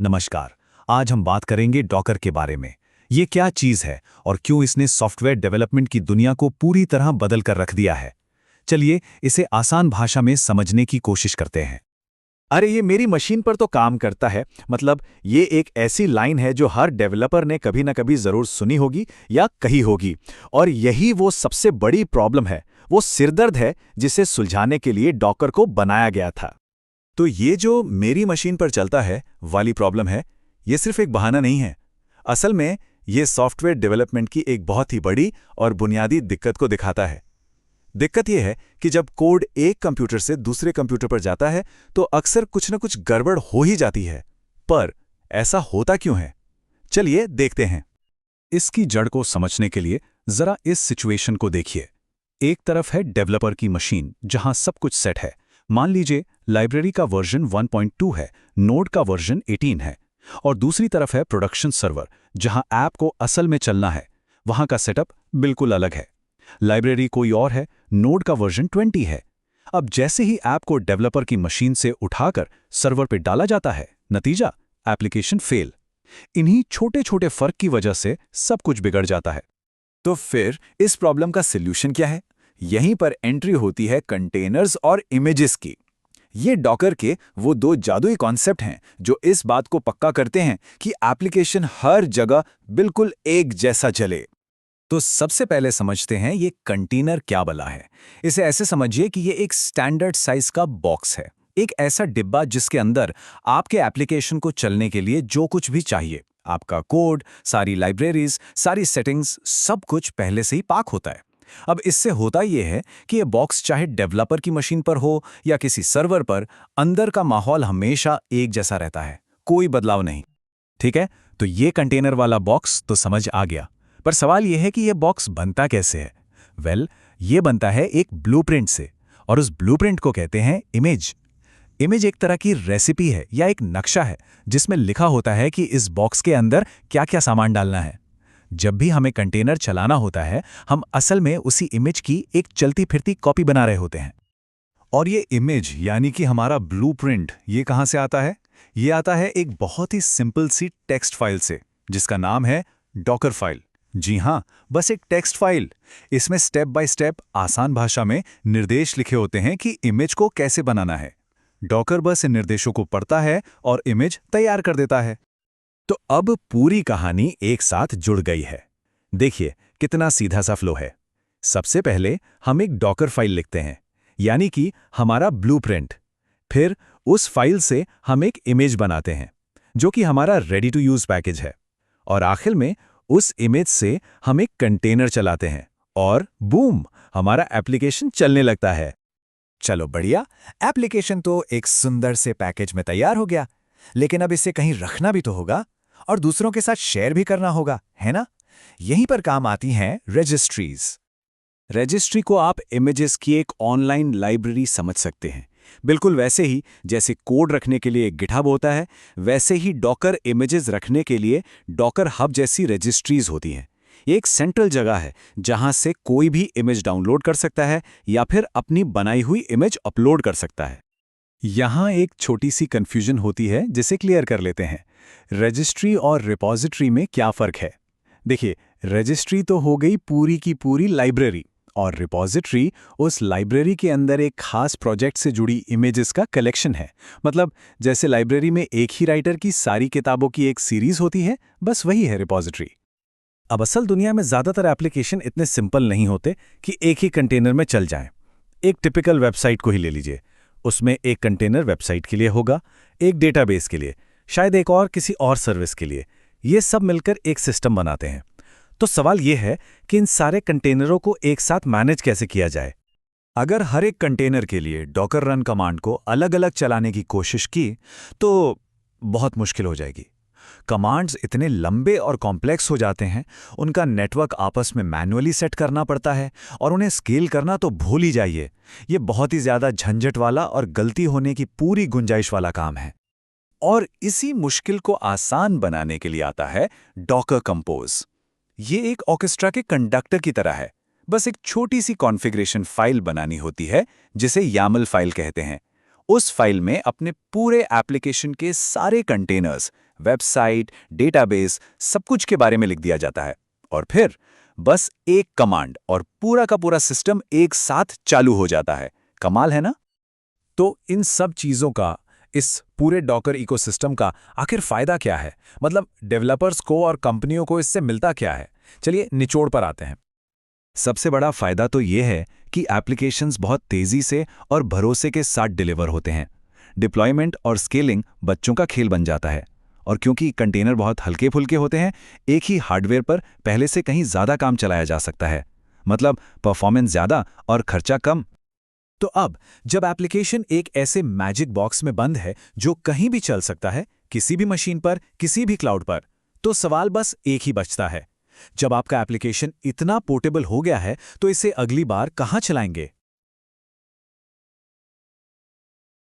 नमस्कार। आज हम बात करेंगे डॉकर के बारे में। ये क्या चीज़ है और क्यों इसने सॉफ्टवेयर डेवलपमेंट की दुनिया को पूरी तरह बदल कर रख दिया है। चलिए इसे आसान भाषा में समझने की कोशिश करते हैं। अरे ये मेरी मशीन पर तो काम करता है। मतलब ये एक ऐसी लाइन है जो हर डेवलपर ने कभी ना कभी ज़रूर सुनी होगी या कही होगी। और यही वो सबसे बड़ी प्रॉब्लम है, वो सिरदर्द है जिसे सुलझाने के लिए डॉकर को बनाया गया था। तो ये जो मेरी मशीन पर चलता है वाली प्रॉब्लम है, ये सिर्फ एक बहाना नहीं है। असल में ये सॉफ्टवेयर डेवलपमेंट की एक बहुत ही बड़ी और बुनियादी दिक्कत को दिखाता है। दिक्कत यह है कि जब कोड एक कंप्यूटर से दूसरे कंप्यूटर पर जाता है तो अक्सर कुछ न कुछ गड़बड़ हो ही जाती है। पर ऐसा होता क्यों है? चलिए देखते हैं। इसकी जड़ को समझने के लिए जरा इस सिचुएशन को देखिए। एक तरफ है डेवलपर की मशीन जहां सब कुछ सेट है। मान लीजिए लाइब्रेरी का वर्जन 1.2 है, नोड का वर्जन 18 है। और दूसरी तरफ है प्रोडक्शन सर्वर जहां ऐप को असल में चलना है। वहां का सेटअप बिल्कुल अलग है। लाइब्रेरी कोई और है, नोड का वर्जन 20 है। अब जैसे ही ऐप को डेवलपर की मशीन से उठाकर सर्वर पर डाला जाता है, नतीजा एप्लीकेशन फेल। इन्हीं छोटे छोटे फर्क की वजह से सब कुछ बिगड़ जाता है। तो फिर इस प्रॉब्लम का सल्यूशन क्या है? यहीं पर एंट्री होती है कंटेनर्स और इमेजेस की। ये डॉकर के वो दो जादुई कॉन्सेप्ट हैं जो इस बात को पक्का करते हैं कि एप्लीकेशन हर जगह बिल्कुल एक जैसा चले। तो सबसे पहले समझते हैं ये कंटेनर क्या बला है। इसे ऐसे समझिए कि ये एक स्टैंडर्ड साइज का बॉक्स है, एक ऐसा डिब्बा जिसके अंदर आपके एप्लीकेशन को चलने के लिए जो कुछ भी चाहिए, आपका कोड, सारी लाइब्रेरीज, सारी सेटिंग्स, सब कुछ पहले से ही पाक होता है। अब इससे होता यह है कि ये बॉक्स चाहे डेवलपर की मशीन पर हो या किसी सर्वर पर, अंदर का माहौल हमेशा एक जैसा रहता है, कोई बदलाव नहीं। ठीक है, तो ये कंटेनर वाला बॉक्स तो समझ आ गया। पर सवाल यह है कि यह बॉक्स बनता कैसे है? ये बनता है एक ब्लूप्रिंट से, और उस ब्लूप्रिंट को कहते हैं इमेज। इमेज एक तरह की रेसिपी है या एक नक्शा है जिसमें लिखा होता है कि इस बॉक्स के अंदर क्या क्या सामान डालना है। जब भी हमें कंटेनर चलाना होता है, हम असल में उसी इमेज की एक चलती फिरती कॉपी बना रहे होते हैं। और ये इमेज यानी कि हमारा ब्लूप्रिंट, ये कहां से आता है? ये आता है एक बहुत ही सिंपल सी टेक्स्ट फाइल से जिसका नाम है डॉकर फाइल। जी हां, बस एक टेक्स्ट फाइल। इसमें स्टेप बाय स्टेप आसान भाषा में निर्देश लिखे होते हैं कि इमेज को कैसे बनाना है। डॉकर बस इन निर्देशों को पढ़ता है और इमेज तैयार कर देता है। तो अब पूरी कहानी एक साथ जुड़ गई है। देखिए कितना सीधा सा फ्लो है। सबसे पहले हम एक डॉकर फाइल लिखते हैं, यानी कि हमारा ब्लूप्रिंट। फिर उस फाइल से हम एक इमेज बनाते हैं जो कि हमारा रेडी टू यूज पैकेज है। और आखिर में उस इमेज से हम एक कंटेनर चलाते हैं और बूम, हमारा एप्लीकेशन चलने लगता है। चलो बढ़िया, एप्लीकेशन तो एक सुंदर से पैकेज में तैयार हो गया। लेकिन अब इसे कहीं रखना भी तो होगा और दूसरों के साथ शेयर भी करना होगा, है ना? यहीं पर काम आती हैं रजिस्ट्रीज। रजिस्ट्री को आप इमेजेस की एक ऑनलाइन लाइब्रेरी समझ सकते हैं। बिल्कुल वैसे ही जैसे कोड रखने के लिए गिटहब होता है, वैसे ही डॉकर इमेजेस रखने के लिए डॉकर हब जैसी रजिस्ट्रीज होती हैं। ये एक सेंट्रल जगह है जहां से कोई भी इमेज डाउनलोड कर सकता है या फिर अपनी बनाई हुई इमेज अपलोड कर सकता है। यहां एक छोटी सी कंफ्यूजन होती है जिसे क्लियर कर लेते हैं। रजिस्ट्री और रिपॉजिटरी में क्या फर्क है? देखिए, रजिस्ट्री तो हो गई पूरी की पूरी लाइब्रेरी और रिपॉजिटरी उस लाइब्रेरी के अंदर एक खास प्रोजेक्ट से जुड़ी इमेजेस का कलेक्शन है। मतलब जैसे लाइब्रेरी में एक ही राइटर की सारी किताबों की एक सीरीज होती है, बस वही है रिपॉजिटरी। अब असल दुनिया में ज्यादातर एप्लीकेशन इतने सिंपल नहीं होते कि एक ही कंटेनर में चल जाएं। एक टिपिकल वेबसाइट को ही ले लीजिए। उसमें एक कंटेनर वेबसाइट के लिए होगा, एक डेटाबेस के लिए, शायद एक और किसी और सर्विस के लिए। ये सब मिलकर एक सिस्टम बनाते हैं। तो सवाल यह है कि इन सारे कंटेनरों को एक साथ मैनेज कैसे किया जाए। अगर हर एक कंटेनर के लिए डॉकर रन कमांड को अलग अलग चलाने की कोशिश की तो बहुत मुश्किल हो जाएगी। कमांड्स इतने लंबे और कॉम्प्लेक्स हो जाते हैं, उनका नेटवर्क आपस में मैन्युअली सेट करना पड़ता है और उन्हें स्केल करना तो भूल ही जाइए। ये बहुत ही ज्यादा झंझट वाला और गलती होने की पूरी गुंजाइश वाला काम है। और इसी मुश्किल को आसान बनाने के लिए आता है डॉकर कंपोज। ये एक ऑर्केस्ट्रा के कंडक्टर की तरह है। बस एक छोटी सी कॉन्फ़िगरेशन फाइल बनानी होती है जिसे YAML फाइल कहते हैं। उस फाइल में अपने पूरे एप्लीकेशन के सारे कंटेनर्स वेबसाइट, डेटाबेस, सब कुछ के बारे में लिख दिया जाता है। और फिर बस एक कमांड और पूरा का पूरा सिस्टम एक साथ चालू हो जाता है। कमाल है ना? तो इन सब चीज़ों का, इस पूरे डॉकर इकोसिस्टम का आखिर फ़ायदा क्या है? मतलब डेवलपर्स को और कंपनियों को इससे मिलता क्या है? चलिए निचोड़ पर आते हैं। सबसे बड़ा फायदा तो ये है कि एप्लीकेशंस बहुत तेजी से और भरोसे के साथ डिलीवर होते हैं। डिप्लॉयमेंट और स्केलिंग बच्चों का खेल बन जाता है। और क्योंकि कंटेनर बहुत हल्के फुल्के होते हैं, एक ही हार्डवेयर पर पहले से कहीं ज़्यादा काम चलाया जा सकता है। मतलब परफॉर्मेंस ज़्यादा और खर्चा कम। तो अब जब एप्लीकेशन एक ऐसे मैजिक बॉक्स में बंद है जो कहीं भी चल सकता है, किसी भी मशीन पर, किसी भी क्लाउड पर, तो सवाल बस एक ही बचता है। जब आपका एप्लीकेशन इतना पोर्टेबल हो गया है तो इसे अगली बार कहाँ चलाएंगे?